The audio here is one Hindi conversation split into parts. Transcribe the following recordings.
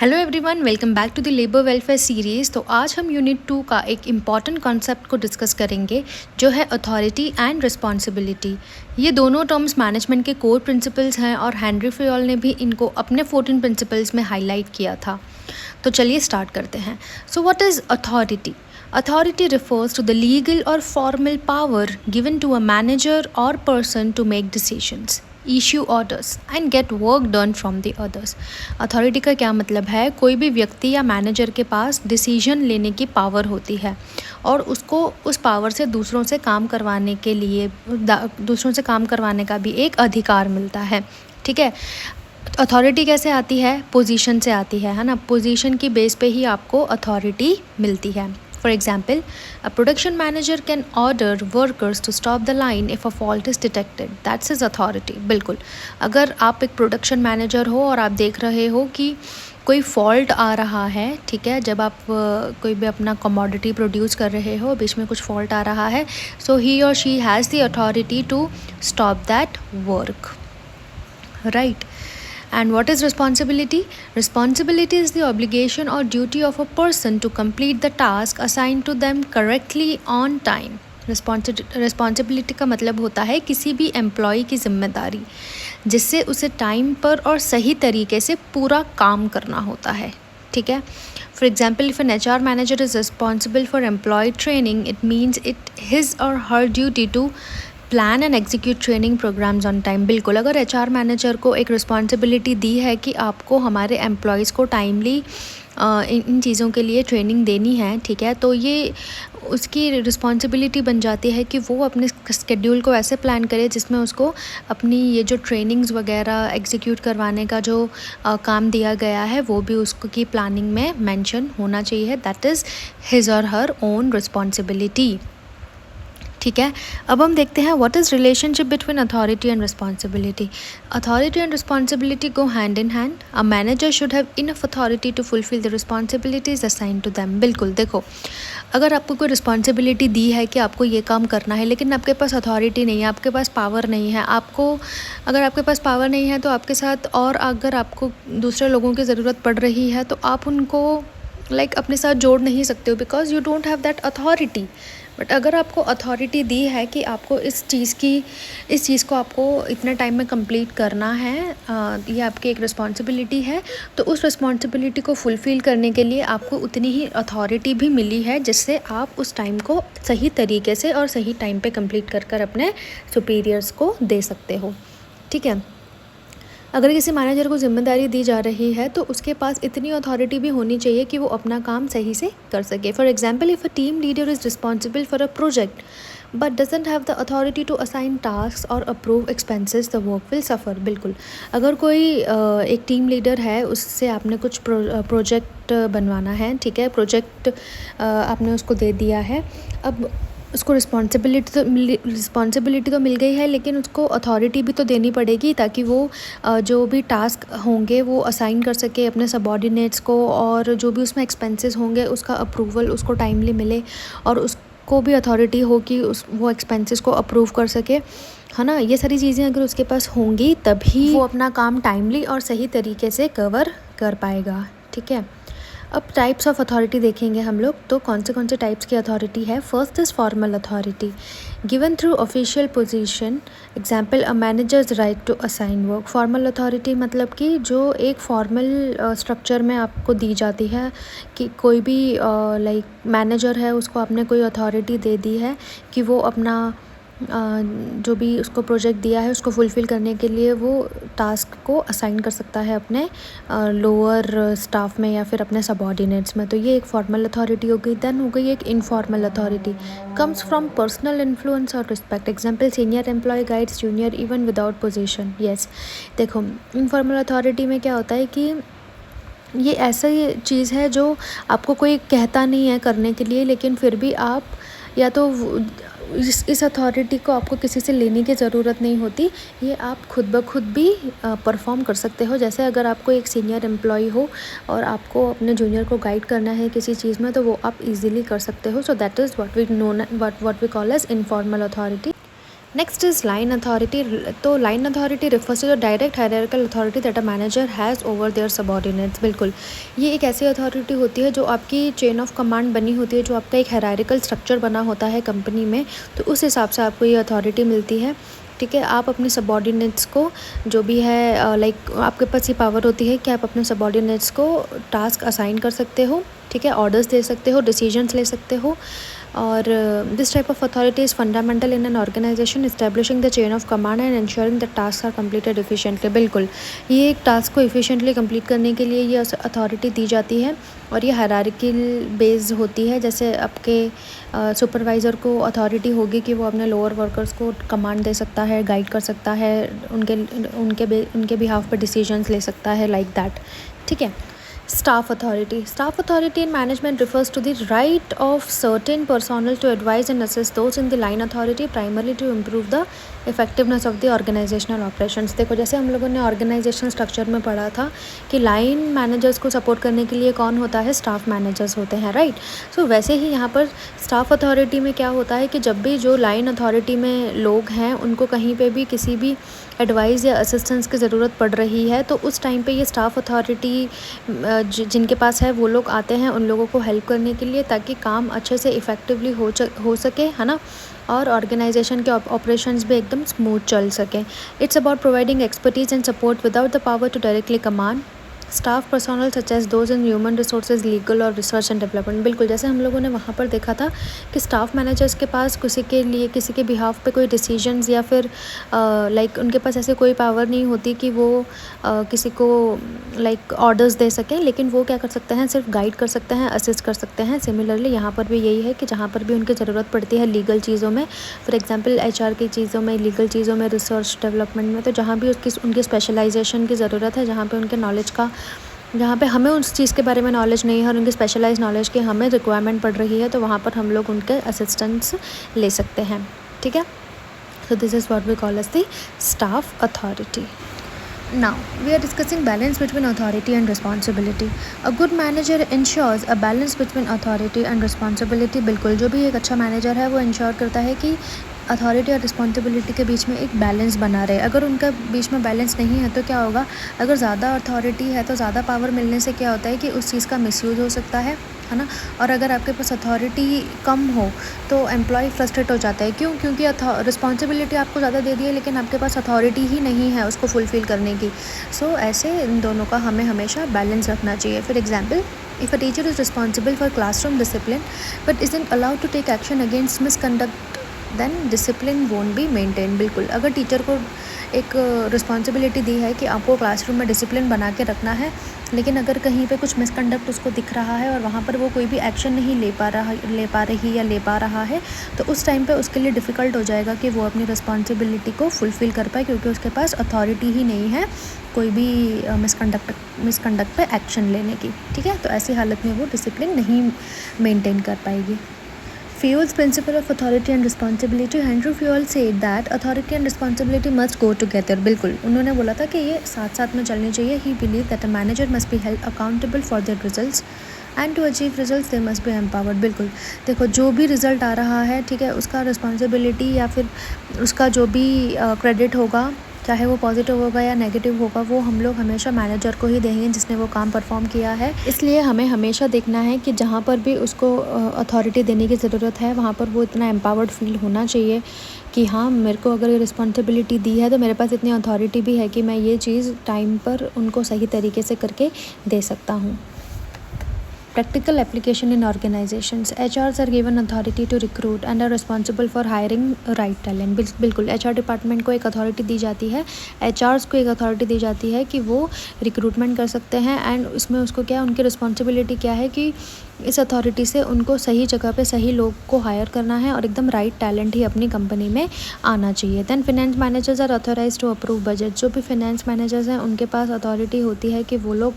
Hello everyone, welcome back to the labour welfare series. तो आज हम यूनिट 2 का एक इम्पॉर्टेंट कॉन्सेप्ट को डिस्कस करेंगे जो है अथॉरिटी एंड रिस्पॉन्सिबिलिटी। ये दोनों टर्म्स मैनेजमेंट के कोर प्रिंसिपल्स हैं और हेनरी फयोल ने भी इनको अपने 14 प्रिंसिपल्स में हाईलाइट किया था। तो चलिए स्टार्ट करते हैं। So what is authority? Authority refers to the legal or formal power given to a manager or person to make decisions, issue orders and get work done from the others. Authority का क्या मतलब है? कोई भी व्यक्ति या मैनेजर के पास डिसीजन लेने की पावर होती है और उसको उस पावर से दूसरों से काम करवाने के लिए दूसरों से काम करवाने का भी एक अधिकार मिलता है। ठीक है। अथॉरिटी कैसे आती है? पोजीशन से आती है ना। पोजीशन की बेस पे ही आपको अथॉरिटी मिलती है। For example, a production manager can order workers to stop the line if a fault is detected. That's his authority. बिल्कुल, अगर आप एक प्रोडक्शन मैनेजर हो और आप देख रहे हो कि कोई फॉल्ट आ रहा है, ठीक है, जब आप कोई भी अपना कमोडिटी प्रोड्यूस कर रहे हो, बीच में कुछ फॉल्ट आ रहा है, so he or she has the authority to stop that work, right? And what is responsibility? Responsibility is the obligation or duty of a person to complete the task assigned to them correctly on time. Responsibility का मतलब होता है किसी भी एम्प्लॉय की जिम्मेदारी जिससे उसे टाइम पर और सही तरीके से पूरा काम करना होता है। ठीक है। For example, if an HR manager is responsible for employee training, it means it his or her duty to plan and execute training programmes on time. बिल्कुल, अगर एचआर मैनेजर को एक रिस्पॉन्सिबिलिटी दी है कि आपको हमारे एम्प्लॉयज़ को टाइमली इन चीज़ों के लिए ट्रेनिंग देनी है, ठीक है, तो ये उसकी रिस्पॉन्सिबिलिटी बन जाती है कि वो अपने स्केड्यूल को ऐसे प्लान करे जिसमें उसको अपनी ये जो ट्रेनिंग्स वगैरह एग्जीक्यूट करवाने का जो काम दिया गया है वो भी उसको की प्लानिंग में मेंशन होना चाहिए। दैट इज़ हिज और हर ओन रिस्पॉन्सिबिलिटी। ठीक है। अब हम देखते हैं what is relationship between authority and responsibility. Authority and responsibility go hand in hand. A manager should have enough authority to fulfil the responsibilities assign to them. बिल्कुल, देखो, अगर आपको कोई रिस्पॉन्सिबिलिटी दी है कि आपको ये काम करना है लेकिन आपके पास अथॉरिटी नहीं है, आपके पास पावर नहीं है, अगर आपके पास पावर नहीं है तो आपके साथ और अगर आपको दूसरे लोगों की ज़रूरत पड़ रही है तो आप उनको अपने साथ जोड़ नहीं सकते हो because you don't have that authority. But अगर आपको अथॉरिटी दी है कि आपको इस चीज़ को आपको इतने टाइम में कंप्लीट करना है, ये आपकी एक रिस्पॉन्सिबिलिटी है, तो उस रिस्पॉन्सिबिलिटी को फुलफ़िल करने के लिए आपको उतनी ही अथॉरिटी भी मिली है जिससे आप उस टाइम को सही तरीके से और सही टाइम पे कंप्लीट कर अपने सुपीरियर्स को दे सकते हो। ठीक है। अगर किसी मैनेजर को जिम्मेदारी दी जा रही है तो उसके पास इतनी अथॉरिटी भी होनी चाहिए कि वो अपना काम सही से कर सके। For example, if a team leader is responsible for a project but doesn't have the authority to assign task और approve expenses, the work will suffer. बिल्कुल, अगर कोई एक टीम लीडर है, उससे आपने कुछ प्रोजेक्ट बनवाना है, ठीक है, प्रोजेक्ट आपने उसको दे दिया है, अब उसको रिस्पॉन्सिबिलिटी तो मिल गई है लेकिन उसको अथॉरिटी भी तो देनी पड़ेगी ताकि वो जो भी टास्क होंगे वो असाइन कर सके अपने सबऑर्डिनेट्स को, और जो भी उसमें एक्सपेंसेस होंगे उसका अप्रूवल उसको टाइमली मिले और उसको भी अथॉरिटी हो कि वो एक्सपेंसेस को अप्रूव कर सके, है ना। ये सारी चीज़ें अगर उसके पास होंगी तभी वो अपना काम टाइमली और सही तरीके से कवर कर पाएगा। ठीक है। अब टाइप्स ऑफ अथॉरिटी देखेंगे हम लोग, तो कौन से टाइप्स की अथॉरिटी है। First is formal authority given through official position. Example, a managers right to assign work. Formal authority मतलब कि जो एक फॉर्मल स्ट्रक्चर में आपको दी जाती है कि कोई भी मैनेजर है उसको आपने कोई अथॉरिटी दे दी है कि वो अपना जो भी उसको प्रोजेक्ट दिया है उसको फुलफ़िल करने के लिए वो टास्क को असाइन कर सकता है अपने लोअर स्टाफ में या फिर अपने सबऑर्डिनेट्स में। तो ये एक फॉर्मल अथॉरिटी हो गई। देन हो गई एक informal authority, comes from personal influence और respect. Example, senior employee guides junior even without position. Yes, देखो, इनफॉर्मल अथॉरिटी में क्या होता है कि ये ऐसा चीज़ है जो आपको कोई कहता नहीं है करने के लिए, लेकिन फिर भी आप या तो इस अथॉरिटी को आपको किसी से लेने की ज़रूरत नहीं होती, ये आप खुद ब खुद भी परफॉर्म कर सकते हो। जैसे अगर आपको एक सीनियर एम्प्लॉय हो और आपको अपने जूनियर को गाइड करना है किसी चीज़ में, तो वो आप इजीली कर सकते हो। So that is what we call as informal authority. Next is line authority. तो line authority refers to the direct hierarchical authority that a manager has over their subordinates. बिल्कुल, ये एक ऐसी अथॉरिटी होती है जो आपकी चेन ऑफ कमांड बनी होती है, जो आपका एक हायरार्किकल स्ट्रक्चर बना होता है कंपनी में, तो उस हिसाब से आपको ये अथॉरिटी मिलती है। ठीक है, आप अपने सबऑर्डिनेट्स को जो भी है लाइक आपके पास ये पावर होती है कि आप अपने सबऑर्डिनेट्स को टास्क असाइन कर सकते हो, ठीक है, ऑर्डर्स दे सकते हो, डिसीजंस ले सकते हो। और this type of authority is fundamental in an organisation establishing the chain of command and ensuring the task are completed efficiently. बिल्कुल, ये एक टास्क को एफिशिएंटली कंप्लीट करने के लिए ये अथॉरिटी दी जाती है और ये हायरार्किकल बेस्ड होती है। जैसे आपके सुपरवाइज़र को अथॉरिटी होगी कि वो अपने लोअर वर्कर्स को कमांड दे सकता है, गाइड कर सकता है, उनके बिहाफ पे डिसीजंस ले सकता है, लाइक दैट। ठीक है। Staff authority. Staff authority in management refers to the right of certain personnel to advise and assist those in the line authority, primarily to improve the effectiveness of the organizational operations. देखो, जैसे हम लोगों ने ऑर्गेनाइजेशनल स्ट्रक्चर में पढ़ा था कि लाइन मैनेजर्स को सपोर्ट करने के लिए कौन होता है, स्टाफ मैनेजर्स होते हैं, राइट। सो वैसे ही यहाँ पर स्टाफ अथॉरिटी में क्या होता है कि जब भी जो लाइन अथॉरिटी में लोग हैं उनको कहीं पे भी किसी भी एडवाइस या असिस्टेंस की ज़रूरत पड़ रही है, तो उस टाइम पे ये स्टाफ अथॉरिटी जिनके पास है वो लोग आते हैं उन लोगों को हेल्प करने के लिए, ताकि काम अच्छे से इफ़ेक्टिवली हो सके, है ना, और ऑर्गेनाइजेशन के ऑपरेशंस भी एकदम स्मूथ चल सके। It's about providing expertise and support without the power to directly command staff personnel such as those in human resources, legal और रिसर्च एंड डेवलपमेंट। बिल्कुल, जैसे हम लोगों ने वहाँ पर देखा था कि स्टाफ मैनेजर्स के पास किसी के बिहाफ पे कोई डिसीजंस या फिर लाइक उनके पास ऐसे कोई पावर नहीं होती कि वो किसी को लाइक ऑर्डर्स दे सकें, लेकिन वो क्या कर सकते हैं, सिर्फ गाइड कर सकते हैं, असिस्ट कर सकते हैं। सिमिलरली यहाँ पर भी यही है कि जहाँ पर भी उनकी ज़रूरत पड़ती है लीगल चीज़ों में, फॉर एग्जांपल HR की चीज़ों में, लीगल चीज़ों में, रिसर्च डेवलपमेंट में, तो जहाँ भी उनकी स्पेशलाइजेशन की ज़रूरत है, जहाँ पे उनके नॉलेज का, जहाँ पे हमें उस चीज़ के बारे में नॉलेज नहीं है और उनकी स्पेशलाइज नॉलेज की हमें रिक्वायरमेंट पड़ रही है, तो वहाँ पर हम लोग उनके असिस्टेंस ले सकते हैं। ठीक है, so this is what we call as the staff authority. Now we are discussing balance between authority and responsibility. A good manager ensures a balance between authority and responsibility. बिल्कुल, जो भी एक अच्छा मैनेजर है वो इंश्योर करता है कि अथॉरिटी और रिस्पॉन्सिबिलिटी के बीच में एक बैलेंस बना रहे। अगर उनका बीच में बैलेंस नहीं है तो क्या होगा, अगर ज़्यादा अथॉरिटी है तो ज़्यादा पावर मिलने से क्या होता है कि उस चीज़ का मिसयूज़ हो सकता है ना। और अगर आपके पास अथॉरिटी कम हो तो एम्प्लॉय फ्रस्ट्रेट हो जाता है। क्यों? क्योंकि रिस्पॉन्सिबिलिटी आपको ज़्यादा दे दी है लेकिन आपके पास अथॉरिटी ही नहीं है उसको फुलफ़िल करने की। सो ऐसे इन दोनों का हमें हमेशा बैलेंस रखना चाहिए। For example, if a teacher is responsible for classroom discipline but is allowed to take action against misconduct then discipline won't be maintain. बिल्कुल, अगर टीचर को एक रिस्पॉन्सिबिलिटी दी है कि आपको क्लासरूम में डिसिप्लिन बना के रखना है, लेकिन अगर कहीं पे कुछ मिसकंडक्ट उसको दिख रहा है और वहाँ पर वो कोई भी एक्शन नहीं ले पा रहा है, तो उस टाइम पे उसके लिए डिफ़िकल्ट हो जाएगा कि वो अपनी रिस्पॉन्सिबिलिटी को फुलफ़िल कर पाए, क्योंकि उसके पास अथॉरिटी ही नहीं है कोई भी मिसकंडक्ट पे एक्शन लेने की। ठीक है, तो ऐसी हालत में वो डिसिप्लिन नहीं मेंटेन कर पाएगी। Fewell's principle of authority and responsibility, Andrew Fewell said that authority and responsibility must go together. बिल्कुल, उन्होंने बोला था कि ये साथ साथ में चलनी चाहिए। He believed that a manager must be held accountable for their results and to achieve results they must be empowered. बिल्कुल, देखो जो भी रिज़ल्ट आ रहा है, ठीक है, उसका रिस्पॉन्सिबिलिटी या फिर उसका जो भी क्रेडिट होगा, चाहे वो पॉजिटिव होगा या नेगेटिव होगा, वो हम लोग हमेशा मैनेजर को ही देंगे जिसने वो काम परफॉर्म किया है। इसलिए हमें हमेशा देखना है कि जहाँ पर भी उसको अथॉरिटी देने की ज़रूरत है वहाँ पर वो इतना एम्पावर्ड फील होना चाहिए कि हाँ, मेरे को अगर ये रिस्पॉन्सिबिलिटी दी है तो मेरे पास इतनी अथॉरिटी भी है कि मैं ये चीज़ टाइम पर उनको सही तरीके से करके दे सकता हूँ। Practical application in organizations. HRs are given authority to recruit and are responsible for hiring right talent. बिल्कुल, HR डिपार्टमेंट को एक अथॉरिटी दी जाती है, HRs को एक अथॉरिटी दी जाती है कि वो रिक्रूटमेंट कर सकते हैं। एंड उसमें उसको क्या, उनकी रिस्पॉन्सिबिलिटी क्या है कि इस अथॉरिटी से उनको सही जगह पे सही लोग को हायर करना है और एकदम राइट टैलेंट ही अपनी कंपनी में आना चाहिए। Then finance managers are authorize to approve budget. जो भी फिनेंस मैनेजर्स हैं उनके पास अथॉरिटी होती है कि वो लोग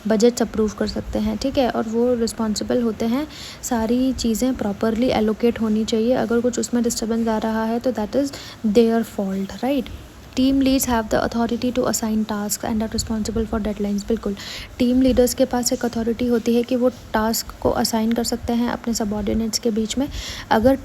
बजट्स अप्रूव कर सकते हैं। ठीक है, और वो रिस्पॉन्सिबल होते हैं सारी चीज़ें प्रॉपरली एलोकेट होनी चाहिए। अगर कुछ उसमें डिस्टर्बेंस आ रहा है तो that is their fault, right. Team leads have the authority to assign task and are responsible for deadlines. बिल्कुल, टीम लीडर्स के पास एक अथॉरिटी होती है कि वो टास्क को असाइन कर सकते हैं अपने सबॉर्डिनेट्स के बीच में। अगर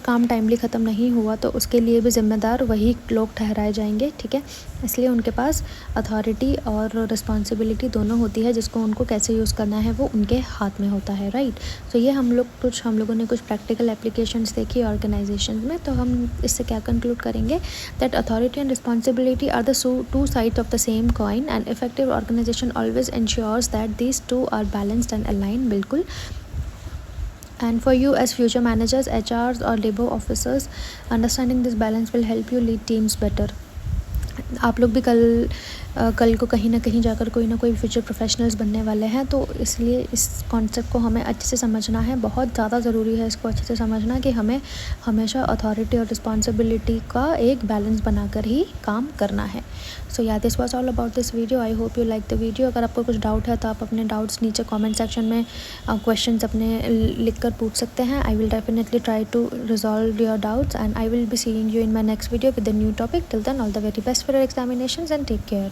काम टाइमली ख़त्म नहीं हुआ तो उसके लिए भी ज़िम्मेदार वही लोग ठहराए जाएंगे, ठीक है। इसलिए उनके पास अथॉरिटी और रिस्पॉन्सिबिलिटी दोनों होती है, जिसको उनको कैसे यूज़ करना है वो उनके हाथ में होता है, राइट। तो ये हम लोगों ने कुछ प्रैक्टिकल एप्लीकेशंस देखी ऑर्गेनाइजेशन में। तो हम इससे क्या कंक्लूड करेंगे, that authority and responsibility are the two sides of the same coin and effective organization always ensures that these two are balanced and align. बिल्कुल। And for you as future managers, HRs or labor officers, understanding this balance will help you lead teams better. आप लोग भी कल को कहीं ना कहीं जाकर कोई ना कोई फ्यूचर प्रोफेशनल्स बनने वाले हैं, तो इसलिए इस कॉन्सेप्ट को हमें अच्छे से समझना है। बहुत ज़्यादा ज़रूरी है इसको अच्छे से समझना कि हमें हमेशा अथॉरिटी और रिस्पॉन्सिबिलिटी का एक बैलेंस बनाकर ही काम करना है। सो या this was all about this video. I hope you like the video. अगर आपको कुछ डाउट है तो आप अपने डाउट्स नीचे कॉमेंट सेक्शन में क्वेश्चंस अपने लिख कर पूछ सकते हैं। I will definitely try to resolve your doubts and I will be seeing you in my next video with a new topic. Till then, all the very best for your examinations and take care.